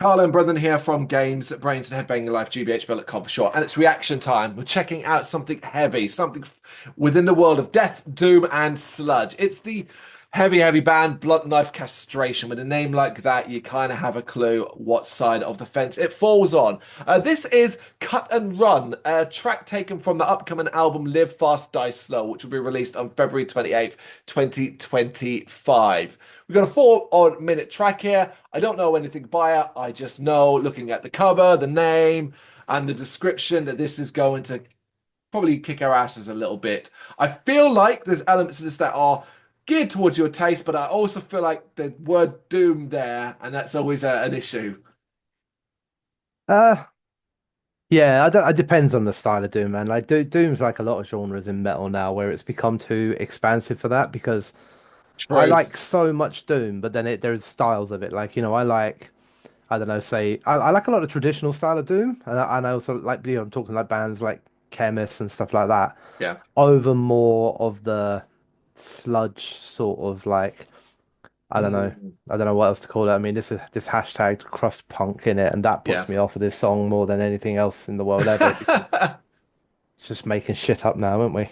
Carl and Brendan here from Games, Brains and Head-Banging Life, gbhblofficial for short, and it's reaction time. We're checking out something heavy, within the world of death, doom, and sludge. It's the heavy band Blunt Knife Castration. With a name like that, you kind of have a clue what side of the fence it falls on. This is Cut and Run, a track taken from the upcoming album Live Fast, Die Slow, which will be released on February 28th, 2025. We've got a 4 odd minute track here. I don't know anything by it. I just know, looking at the cover, the name, and the description, that this is going to probably kick our asses a little bit. I feel like there's elements of this that are geared towards your taste, but I also feel like the word doom there, and that's always an issue. Uh, yeah, I don't. It depends on the style of Doom, man. Like Doom's like a lot of genres in metal now, where it's become too expansive for that. Because I like Truth. so much Doom, but then there's styles of it. Like I like I don't know, say I like a lot of traditional style of Doom, and I also like I'm talking like bands like Chemist and stuff like that, Yeah. over more of the sludge sort of like. I don't know. Mm, I don't know what else to call it. I mean, this hashtag crust punk in it, and that yeah. puts me off of this song more than anything else in the world ever because it's just making shit up now, aren't we?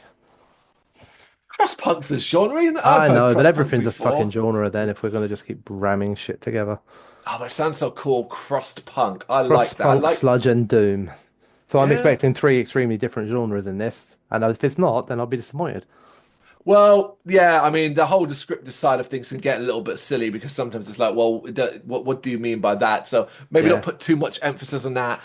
Cross punk's a genre, and I've I heard know, but cross punk everything's a fucking before. genre then if we're gonna just keep ramming shit together. Oh, but it sounds so cool. Crossed punk. I like Crust that. I punk, like, sludge, and doom. So I'm yeah. expecting three extremely different genres in this, and if it's not, then I'll be disappointed. Well, yeah, I mean, the whole descriptive side of things can get a little bit silly because sometimes it's like, well, what do you mean by that? So maybe don't Yeah, put too much emphasis on that.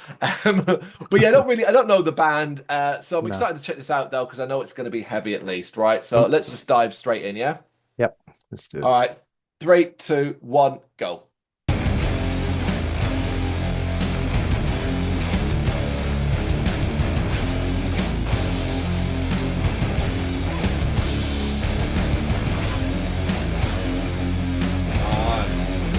But yeah, I don't know the band. So I'm no. excited to check this out though, because I know it's going to be heavy at least, right? So Mm, let's just dive straight in, yeah? yep, let's do All it. right, three, two, one, go. Nice.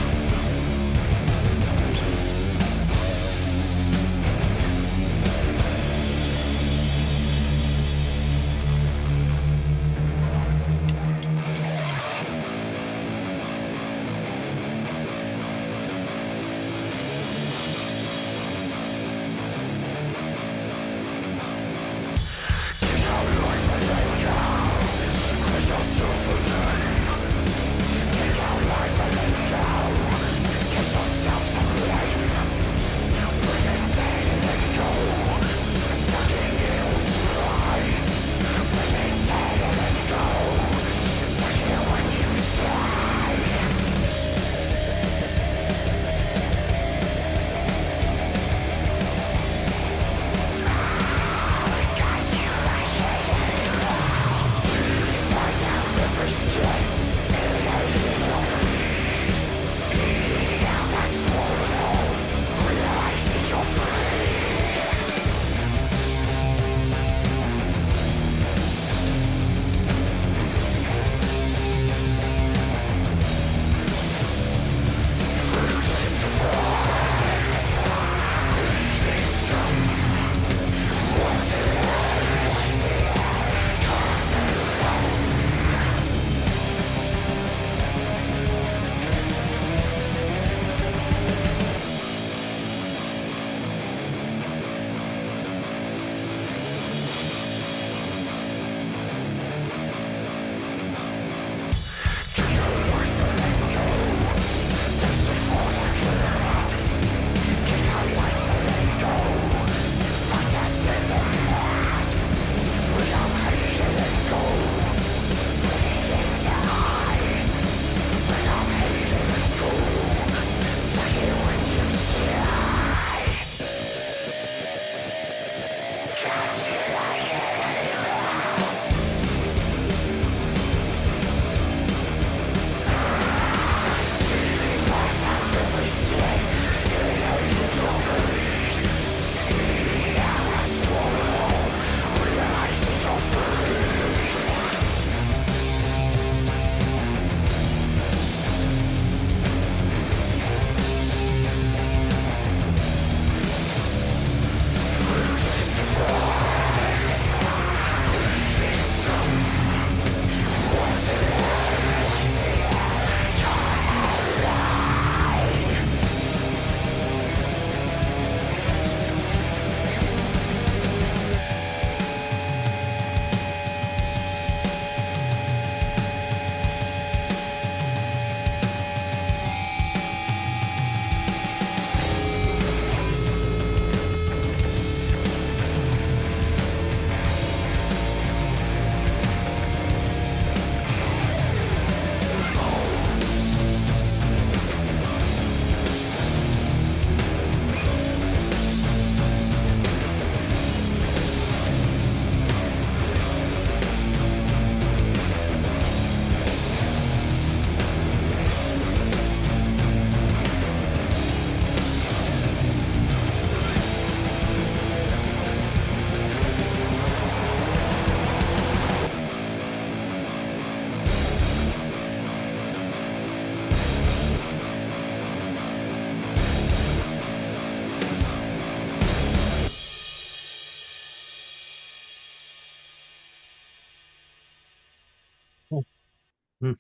Hmm.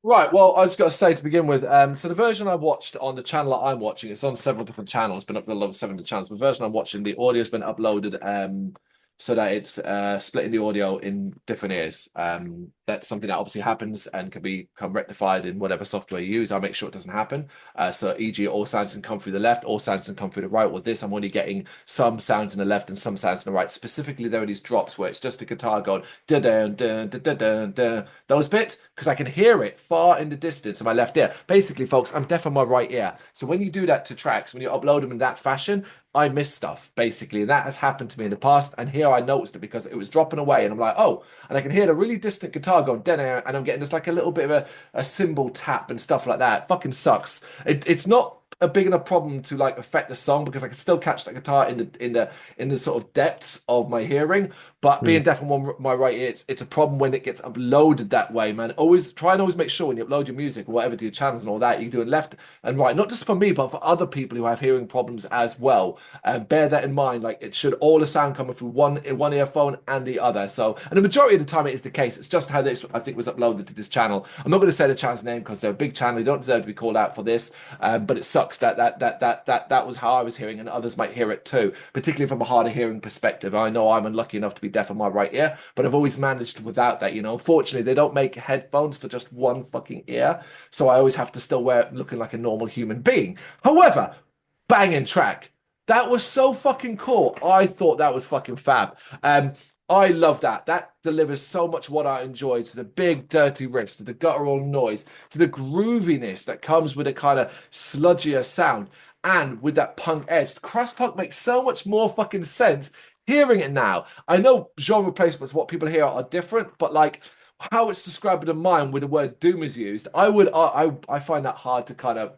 Right. Well, I just got to say to begin with, so the version I watched on the channel that I'm watching, it's on several different channels, been up to the 7 channels. The version I'm watching, the audio's been uploaded, so that it's splitting the audio in different ears. That's something that obviously happens and can become rectified in whatever software you use. I'll make sure it doesn't happen. So, e.g., all sounds can come through the left, all sounds can come through the right. With this, I'm only getting some sounds in the left and some sounds in the right. Specifically, there are these drops where it's just a guitar going da da da da da da. Those bits, because I can hear it far in the distance in my left ear. Basically, folks, I'm deaf on my right ear. So when you do that to tracks, when you upload them in that fashion, I miss stuff, basically. And that has happened to me in the past. And here I noticed it because it was dropping away. And I'm like, oh, and I can hear the really distant guitar going, da and I'm getting just like a little bit of a cymbal tap and stuff like that. It fucking sucks. It's not a big enough problem to like affect the song because I can still catch that guitar in the sort of depths of my hearing. But Hmm. being deaf on my right ear, it's a problem when it gets uploaded that way, man. Always try and always make sure when you upload your music or whatever to your channels and all that, you do it left and right, not just for me, but for other people who have hearing problems as well. And bear that in mind. Like it should all the sound coming through one earphone and the other. So, and the majority of the time it is the case. It's just how this I think was uploaded to this channel. I'm not going to say the channel's name because they're a big channel. They don't deserve to be called out for this. But it sucks that was how I was hearing, and others might hear it too, particularly from a harder hearing perspective. I know I'm unlucky enough to be deaf on my right ear, but I've always managed without that. Fortunately, they don't make headphones for just one fucking ear, so I always have to still wear it looking like a normal human being. However, banging track. That was so fucking cool. I thought that was fucking fab. I love that. That delivers so much what I enjoy, to the big dirty riffs, to the guttural noise, to the grooviness that comes with a kind of sludgier sound, and with that punk edge. Crust punk makes so much more fucking sense hearing it now. I know genre placements, what people hear are different, but like how it's described in mine with the word doom is used, I find that hard to kind of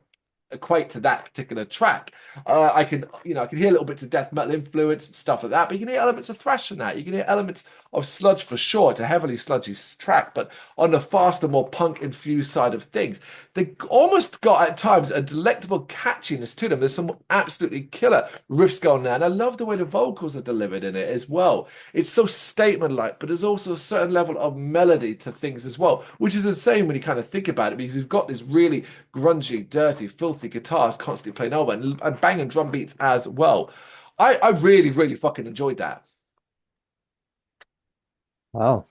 equate to that particular track. I can hear little bits of death metal influence and stuff like that, but you can hear elements of thrash in that. You can hear elements of sludge for sure. It's a heavily sludgy track, but on the faster, more punk infused side of things, they almost got at times a delectable catchiness to them. There's some absolutely killer riffs going there, and I love the way the vocals are delivered in it as well. It's so statement-like, but there's also a certain level of melody to things as well, which is insane when you kind of think about it, because you've got this really grungy, dirty, filthy guitars constantly playing over and banging drum beats as well. I really, really fucking enjoyed that. Well,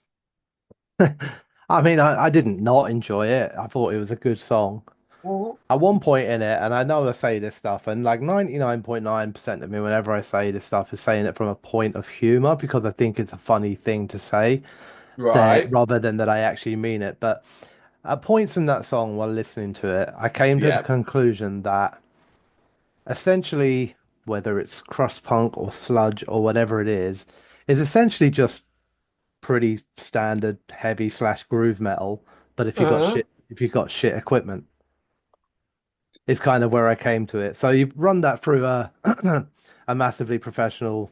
I mean, I didn't not enjoy it. I thought it was a good song. Mhm. At one point in it, and I know I say this stuff, and like 99.9% of me, whenever I say this stuff, is saying it from a point of humor because I think it's a funny thing to say there Right. rather than that I actually mean it. But at points in that song while listening to it, I came to the Yeah. conclusion that essentially, whether it's crust punk or sludge or whatever it is essentially just pretty standard heavy slash groove metal. But Uh-huh. if you got shit equipment, is kind of where I came to it. So you run that through a a massively professional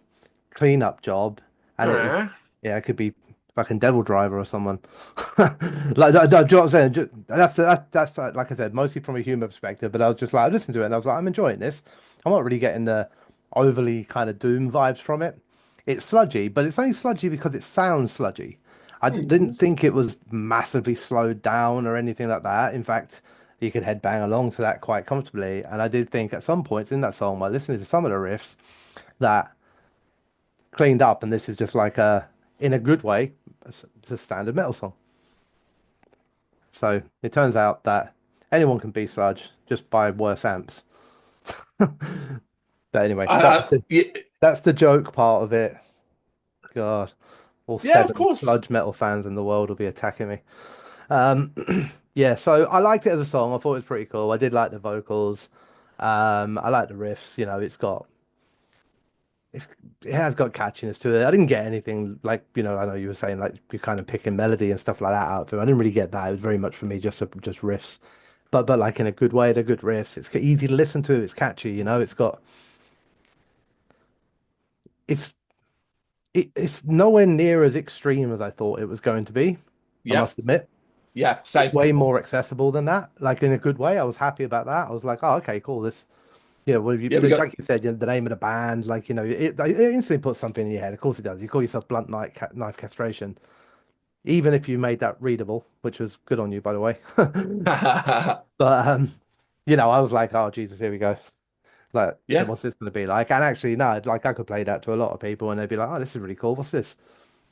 cleanup job, and Uh-huh. yeah, it could be fucking Devil Driver or someone. Like, do you know what I'm saying? That's like I said, mostly from a humor perspective. But I was just like, I listened to it and I was like, I'm enjoying this. I'm not really getting the overly kind of doom vibes from it. It's sludgy, but it's only sludgy because it sounds sludgy. Didn't Mhm. think it was massively slowed down or anything like that. In fact, you could headbang along to that quite comfortably. And I did think at some points in that song, while listening to some of the riffs, that cleaned up, and this is just like in a good way, it's a standard metal song. So it turns out that anyone can be sludge, just buy worse amps. But anyway, Yeah, that's the joke part of it. God, all yeah, of seven course. sludge metal fans in the world will be attacking me. Um, yeah, so I liked it as a song. I thought it was pretty cool. I did like the vocals. I like the riffs. It's it has got catchiness to it. I didn't get anything like, I know you were saying like you're kind of picking melody and stuff like that out of it. I didn't really get that. It was very much for me just riffs. But like in a good way, they're good riffs. It's easy to listen to. It's catchy. It's it's nowhere near as extreme as I thought it was going to be. I Yep. must admit. Yeah, It's same. way more accessible than that. Like in a good way. I was happy about that. I was like, oh, okay, cool. Well, Yeah, we got like you said, the name of the band, it instantly puts something in your head. Of course it does. You call yourself Blunt Knife Castration. even if you made that readable, which was good on you, by the way. Yeah. But I was like, oh Jesus, here we go. Like, what's this going to be like? And actually, no, like I could play that to a lot of people, and they'd be like, oh, this is really cool. What's this?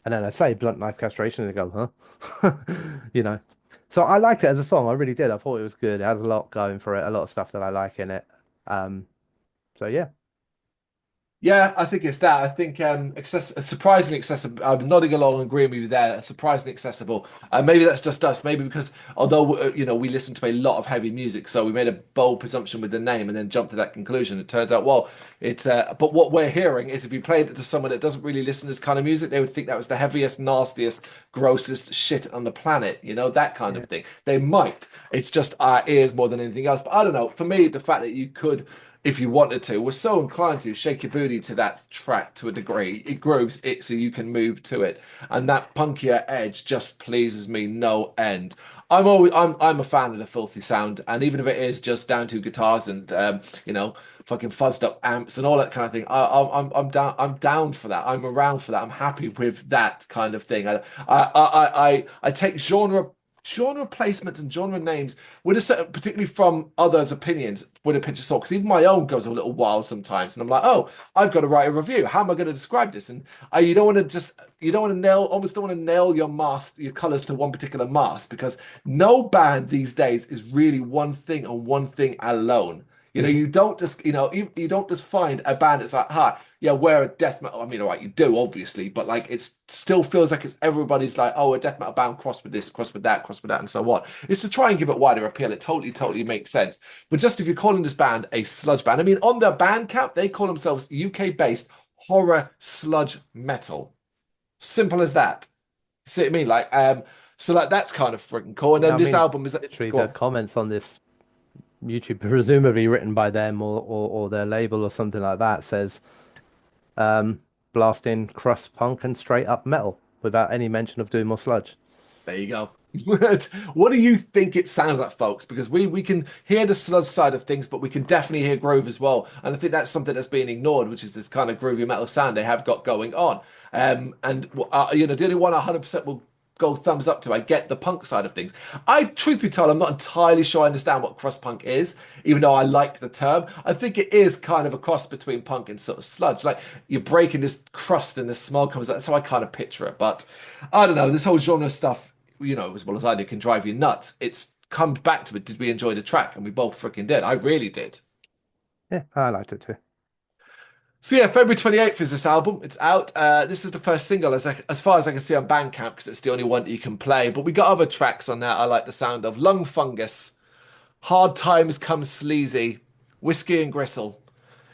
And then I say blunt knife castration, and they go, huh? You know. So I liked it as a song. I really did. I thought it was good. It has a lot going for it, a lot of stuff that I like in it. Um, so yeah. Yeah, I think it's that. I think surprisingly accessible. I'm nodding along and agreeing with you there. Surprisingly accessible. Maybe that's just us. Maybe because although we listen to a lot of heavy music, so we made a bold presumption with the name and then jumped to that conclusion. It turns out, well, it's. But what we're hearing is if you played it to someone that doesn't really listen to this kind of music, they would think that was the heaviest, nastiest, grossest shit on the planet. That kind Yeah. of thing. They might. It's just our ears more than anything else. But I don't know. For me, the fact that you could, if you wanted to, was so inclined to shake your booty to that track to a degree. It grooves it so you can move to it, and that punkier edge just pleases me no end. I'm a fan of the filthy sound, and even if it is just down to guitars and fucking fuzzed up amps and all that kind of thing, I'm down for that. I'm around for that. I'm happy with that kind of thing. I take genre placements and genre names with a certain, particularly from others' opinions, with a pinch of salt. Because even my own goes a little wild sometimes, and I'm like, oh, I've got to write a review. How am I going to describe this? And you don't want to almost don't want to nail your colors to one particular mast, because no band these days is really one thing and one thing alone. You don't just, you don't just find a band that's like, hi, yeah, we're a death metal. I mean, all right, you do, obviously, but like, it still feels like it's everybody's like, oh, a death metal band crossed with this, crossed with that, and so on. It's to try and give it wider appeal. It totally makes sense. But just if you're calling this band a sludge band, I mean, on their Bandcamp, they call themselves UK-based horror sludge metal. Simple as that. See what I mean? So like that's kind of freaking cool. And Yeah, then I this mean, album is literally go the on. comments on this YouTube, presumably written by them or their label or something like that, says um, blasting crust punk and straight up metal without any mention of doom or sludge. There you go. What do you think it sounds like, folks? Because we can hear the sludge side of things, but we can definitely hear groove as well. And I think that's something that's being ignored, which is this kind of groovy metal sound they have got going on. The only one 100% will go thumbs up to. I get the punk side of things. Truth be told, I'm not entirely sure I understand what crust punk is, even though I like the term. I think it is kind of a cross between punk and sort of sludge. Like you're breaking this crust and this smell comes out. That's how I kind of picture it. But I don't know. This whole genre stuff, as well as I do, can drive you nuts. It's come back to it. Did we enjoy the track? And we both freaking did. I really did. Yeah, I liked it too. So yeah, February 28th is this album. It's out. This is the first single, as far as I can see on Bandcamp, because it's the only one that you can play. But we got other tracks on that I like the sound of: Lung Fungus, Hard Times Come Sleazy, Whiskey and Gristle.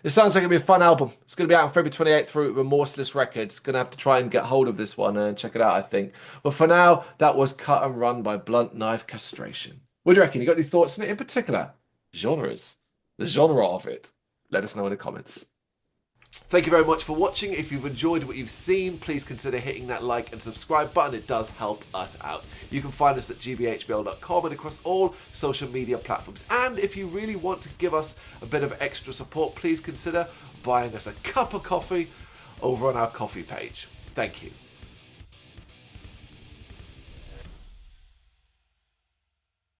It sounds like it'll be a fun album. It's going to be out on February 28th through Remorseless Records. Going to have to try and get hold of this one and check it out, I think. But for now, that was Cut and Run by Blunt Knife Castration. What do you reckon? You got any thoughts on it in particular? Genres. The genre of it. Let us know in the comments. Thank you very much for watching. If you've enjoyed what you've seen, please consider hitting that like and subscribe button. It does help us out. You can find us at gbhbl.com and across all social media platforms. And if you really want to give us a bit of extra support, please consider buying us a cup of coffee over on our coffee page. Thank you.